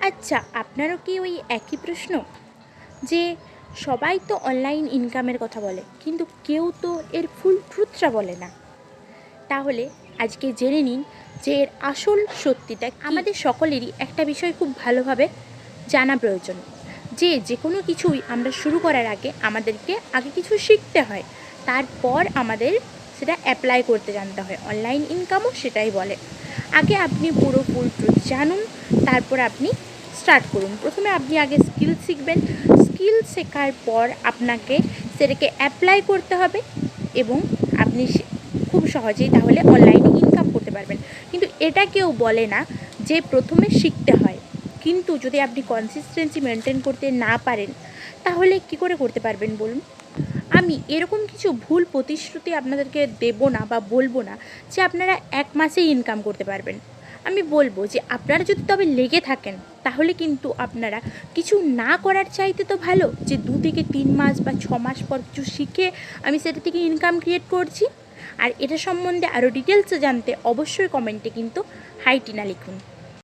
আচ্ছা, আপনারও কি ওই একই প্রশ্ন যে সবাই তো অনলাইন ইনকামের কথা বলে কিন্তু কেউ তো এর ফুল ট্রুথটা বলে না? তাহলে আজকে জেনে নিন যে এর আসল সত্যিটা কী। আমাদের সকলেরই একটা বিষয় খুব ভালোভাবে জানা প্রয়োজন, যে যে কোনো কিছুই আমরা শুরু করার আগে আমাদেরকে আগে কিছু শিখতে হয়, তারপর আমাদের সেটা অ্যাপ্লাই করতে জানতে হয়। অনলাইন ইনকামও সেটাই বলে। আগে আপনি পুরো ফুল ট্রুথ জানুন, তারপর আপনি স্টার্ট করুন। প্রথমে আপনি আগে স্কিল শিখবেন। স্কিল শেখার পর আপনাকে সেটাকে অ্যাপ্লাই করতে হবে এবং আপনি খুব সহজেই তাহলে অনলাইনে ইনকাম করতে পারবেন। কিন্তু এটা কেউ বলে না যে প্রথমে শিখতে হয়। কিন্তু যদি আপনি কনসিস্টেন্সি মেনটেন করতে না পারেন, তাহলে কি করে করতে পারবেন বলুন? আমি এরকম কিছু ভুল প্রতিশ্রুতি আপনাদেরকে দেবো না বা বলবো না যে আপনারা 1 মাসেই ইনকাম করতে পারবেন। আমি বলবো যে আপনারা যদি তবে লেগে থাকেন, তাহলে কিন্তু আপনারা কিছু না করার চাইতে তো ভালো যে 2 থেকে 3 মাস বা 6 মাস পর কিছু শিখে আমি সেটা থেকে ইনকাম ক্রিয়েট করছি। আর এটা সম্বন্ধে আরও ডিটেলসে জানতে অবশ্যই কমেন্টে কিন্তু হাই টিনা লিখুন।